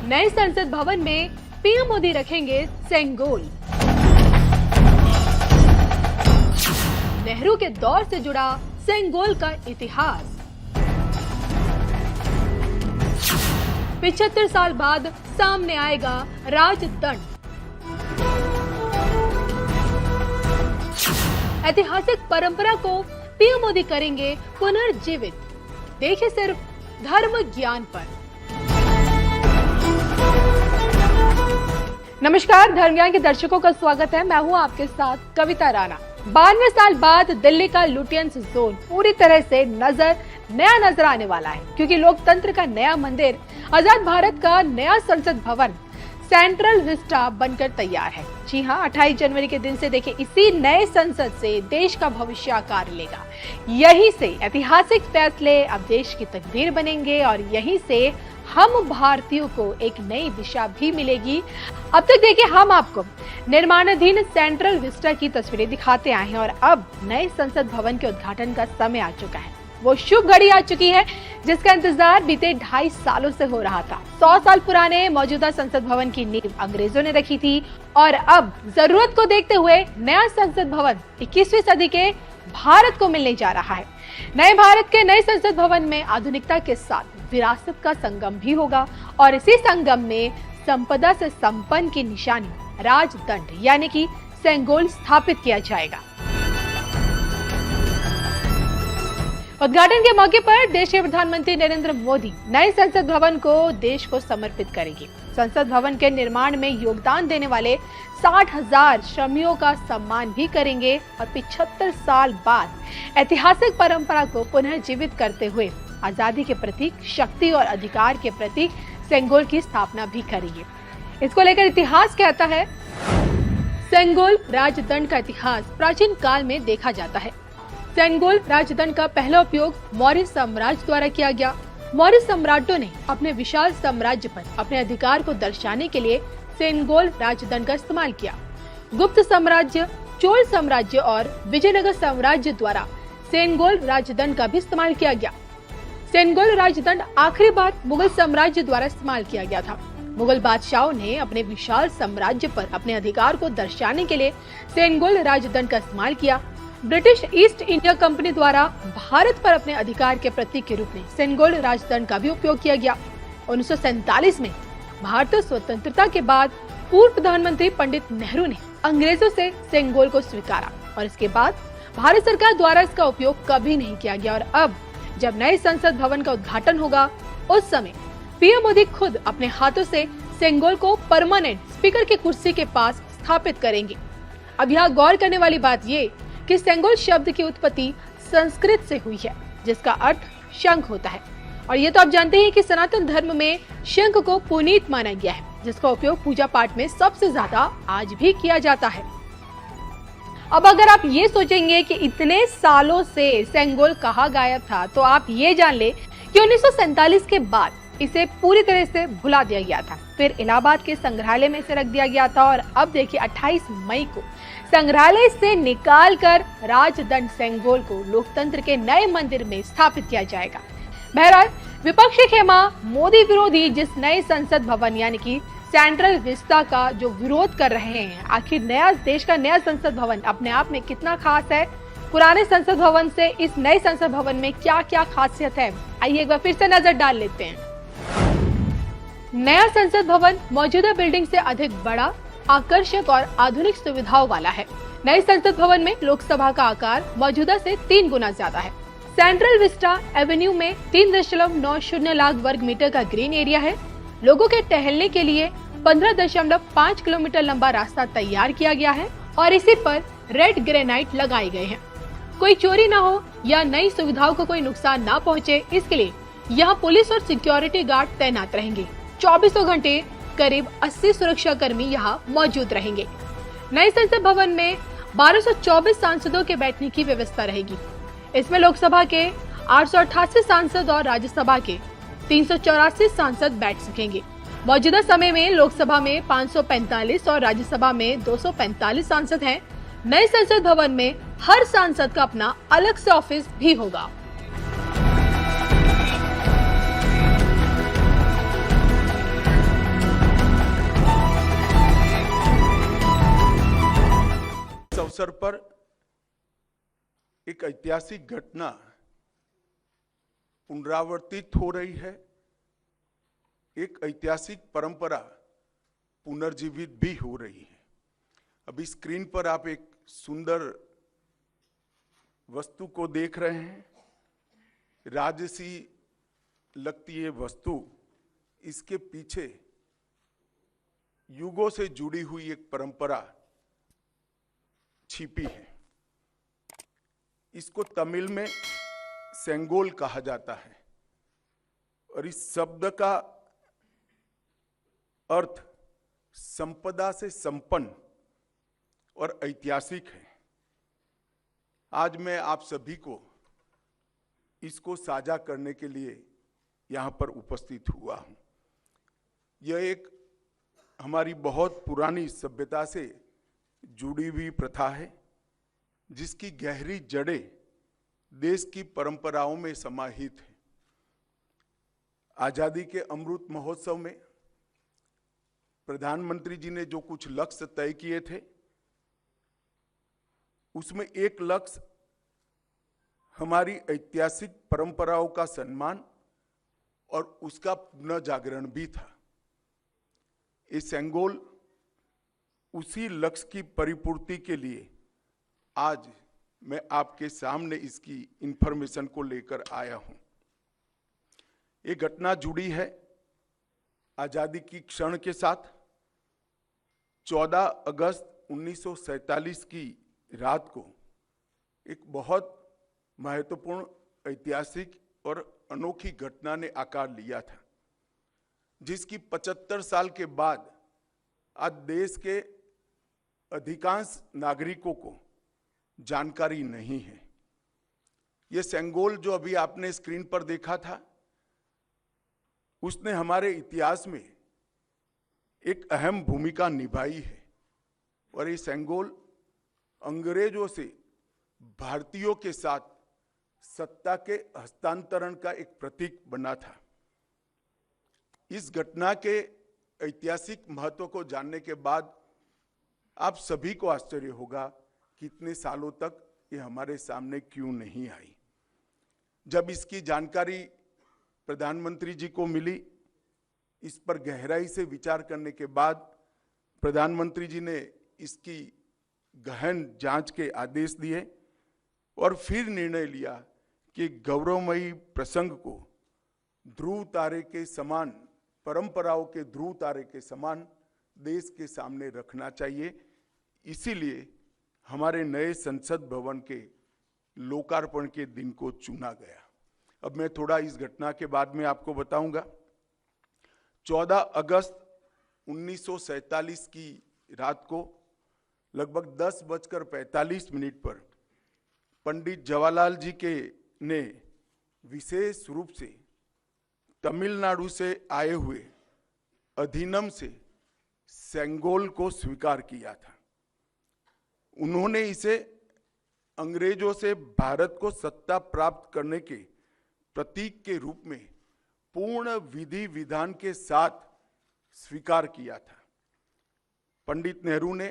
नए संसद भवन में पीएम मोदी रखेंगे सेंगोल। नेहरू के दौर से जुड़ा सेंगोल का इतिहास। 75 साल बाद सामने आएगा राजदंड। ऐतिहासिक परंपरा को पीएम मोदी करेंगे पुनर्जीवित। देखिए सिर्फ धर्म ज्ञान पर। नमस्कार, धर्म ज्ञान के दर्शकों का स्वागत है। मैं हूं आपके साथ कविता राणा। 92 साल बाद दिल्ली का लुटियंस जोन पूरी तरह से नया नजर आने वाला है, क्योंकि लोकतंत्र का नया मंदिर, आजाद भारत का नया संसद भवन सेंट्रल विस्टा बनकर तैयार है। जी हाँ, 28 जनवरी के दिन से देखिए, इसी नए संसद से देश का भविष्य आकार लेगा। यहीं से ऐतिहासिक फैसले अब देश की तकदीर बनेंगे और यहीं से हम भारतीयों को एक नई दिशा भी मिलेगी। अब तक देखिए, हम आपको निर्माणाधीन सेंट्रल विस्टा की तस्वीरें दिखाते आए हैं और अब नए संसद भवन के उद्घाटन का समय आ चुका है। वो शुभ घड़ी आ चुकी है जिसका इंतजार बीते 2.5 सालों से हो रहा था। 100 साल पुराने मौजूदा संसद भवन की नींव अंग्रेजों ने रखी थी और अब जरूरत को देखते हुए नया संसद भवन 21वीं सदी के भारत को मिलने जा रहा है। नए भारत के नए संसद भवन में आधुनिकता के साथ विरासत का संगम भी होगा और इसी संगम में संपदा से संपन्न की निशानी राजदंड यानी कि सेंगोल स्थापित किया जाएगा। उद्घाटन के मौके पर देश के प्रधानमंत्री नरेंद्र मोदी नए संसद भवन को देश को समर्पित करेंगे। संसद भवन के निर्माण में योगदान देने वाले 60,000 श्रमिकों का सम्मान भी करेंगे और 75 साल बाद ऐतिहासिक परंपरा को पुनर्जीवित करते हुए आजादी के प्रतीक, शक्ति और अधिकार के प्रतीक सेंगोल की स्थापना भी करेंगे। इसको लेकर इतिहास कहता है, सेंगोल राजदंड का इतिहास प्राचीन काल में देखा जाता है। सेंगोल राजदंड का पहला उपयोग मौर्य साम्राज्य द्वारा किया गया। मौर्य सम्राटों ने अपने विशाल साम्राज्य पर अपने अधिकार को दर्शाने के लिए सेंगोल राजदंड का इस्तेमाल किया। गुप्त साम्राज्य, चोल साम्राज्य और विजयनगर साम्राज्य द्वारा सेंगोल राजदंड का भी इस्तेमाल किया गया। सेंगोल राजदंड आखिरी बार मुगल साम्राज्य द्वारा इस्तेमाल किया गया था। मुगल बादशाहों ने अपने विशाल साम्राज्य पर अपने अधिकार को दर्शाने के लिए सेंगोल राजदंड का इस्तेमाल किया। ब्रिटिश ईस्ट इंडिया कंपनी द्वारा भारत पर अपने अधिकार के प्रतीक के रूप में सेंगोल राजदंड का भी उपयोग किया गया। 1947 में भारतीय स्वतंत्रता के बाद पूर्व प्रधानमंत्री पंडित नेहरू ने अंग्रेजों से सेंगोल को स्वीकारा और इसके बाद भारत सरकार द्वारा इसका उपयोग कभी नहीं किया गया। और अब जब नए संसद भवन का उद्घाटन होगा, उस समय पीएम मोदी खुद अपने हाथों से सेंगोल को परमानेंट स्पीकर की कुर्सी के पास स्थापित करेंगे। अब यहाँ गौर करने वाली बात ये कि सेंगोल शब्द की उत्पत्ति संस्कृत से हुई है, जिसका अर्थ शंख होता है। और ये तो आप जानते हैं कि सनातन धर्म में शंख को पुनीत माना गया है, जिसका उपयोग पूजा पाठ में सबसे ज्यादा आज भी किया जाता है। अब अगर आप ये सोचेंगे कि इतने सालों से सेंगोल कहाँ गायब था, तो आप ये जान ले कि 1947 के बाद इसे पूरी तरह से भुला दिया गया था। फिर इलाहाबाद के संग्रहालय में इसे रख दिया गया था और अब देखिए 28 मई को संग्रहालय से निकालकर राजदंड सेंगोल को लोकतंत्र के नए मंदिर में स्थापित किया जाएगा। बहरहाल विपक्षी खेमा मोदी विरोधी जिस नए संसद भवन यानी कि सेंट्रल विस्टा का जो विरोध कर रहे हैं, आखिर नया देश का नया संसद भवन अपने आप में कितना खास है, पुराने संसद भवन से इस नए संसद भवन में क्या क्या खासियत है, आइए एक बार फिर से नजर डाल लेते हैं। नया संसद भवन मौजूदा बिल्डिंग से अधिक बड़ा, आकर्षक और आधुनिक सुविधाओं वाला है। नए संसद भवन में लोकसभा का आकार मौजूदा से 3 गुना ज्यादा है। सेंट्रल विस्टा एवेन्यू में 3.90 लाख वर्ग मीटर का ग्रीन एरिया है। लोगों के टहलने के लिए 15.5 किलोमीटर लंबा रास्ता तैयार किया गया है और इसी पर रेड ग्रेनाइट लगाए गए हैं। कोई चोरी ना हो या नई सुविधाओं को कोई नुकसान ना पहुंचे, इसके लिए यहाँ पुलिस और सिक्योरिटी गार्ड तैनात रहेंगे। 24 घंटे करीब 80 सुरक्षा कर्मी यहाँ मौजूद रहेंगे। नए संसद भवन में 1224 सांसदों के बैठने की व्यवस्था रहेगी। इसमें लोकसभा के 888 सांसद और राज्यसभा के 384 सांसद बैठ सकेंगे। मौजूदा समय में लोकसभा में 545 और राज्यसभा में 245 सांसद हैं। नए संसद भवन में हर सांसद का अपना अलग से ऑफिस भी होगा। अवसर पर एक ऐतिहासिक घटना पुनरावर्तित हो रही है, एक ऐतिहासिक परंपरा पुनर्जीवित भी हो रही है। अभी स्क्रीन पर आप एक सुंदर वस्तु को देख रहे हैं। राजसी लगती है वस्तु, इसके पीछे युगों से जुड़ी हुई एक परंपरा छिपी है। इसको तमिल में सेंगोल कहा जाता है और इस शब्द का अर्थ संपदा से संपन्न और ऐतिहासिक है। आज मैं आप सभी को इसको साझा करने के लिए यहां पर उपस्थित हुआ हूं। यह एक हमारी बहुत पुरानी सभ्यता से जुड़ी हुई प्रथा है, जिसकी गहरी जड़ें देश की परंपराओं में समाहित है। आजादी के अमृत महोत्सव में प्रधानमंत्री जी ने जो कुछ लक्ष्य तय किए थे, उसमें एक लक्ष्य हमारी ऐतिहासिक परंपराओं का सम्मान और उसका पुनर्जागरण भी था। ये सेंगोल उसी लक्ष्य की परिपूर्ति के लिए आज मैं आपके सामने इसकी इंफॉर्मेशन को लेकर आया हूं। ये घटना जुड़ी है आजादी की क्षण के साथ। 14 अगस्त 1947 की रात को एक बहुत महत्वपूर्ण ऐतिहासिक और अनोखी घटना ने आकार लिया था, जिसकी 75 साल के बाद आज देश के अधिकांश नागरिकों को जानकारी नहीं है। यह सेंगोल जो अभी आपने स्क्रीन पर देखा था, उसने हमारे इतिहास में एक अहम भूमिका निभाई है और ये सेंगोल अंग्रेजों से भारतीयों के साथ सत्ता के हस्तांतरण का एक प्रतीक बना था। इस घटना के ऐतिहासिक महत्व को जानने के बाद आप सभी को आश्चर्य होगा कि इतने सालों तक ये हमारे सामने क्यों नहीं आई। जब इसकी जानकारी प्रधानमंत्री जी को मिली, इस पर गहराई से विचार करने के बाद प्रधानमंत्री जी ने इसकी गहन जांच के आदेश दिए और फिर निर्णय लिया कि गौरवमयी प्रसंग को ध्रुव तारे के समान, परंपराओं के ध्रुव तारे के समान देश के सामने रखना चाहिए। इसीलिए हमारे नए संसद भवन के लोकार्पण के दिन को चुना गया। अब मैं थोड़ा इस घटना के बाद में आपको बताऊंगा। 14 अगस्त 1947 की रात को लगभग 10:45 पर पंडित जवाहरलाल जी के ने विशेष रूप से तमिलनाडु से आए हुए अधिनम से सेंगोल को स्वीकार किया था। उन्होंने इसे अंग्रेजों से भारत को सत्ता प्राप्त करने के प्रतीक के रूप में पूर्ण विधि विधान के साथ स्वीकार किया था। पंडित नेहरू ने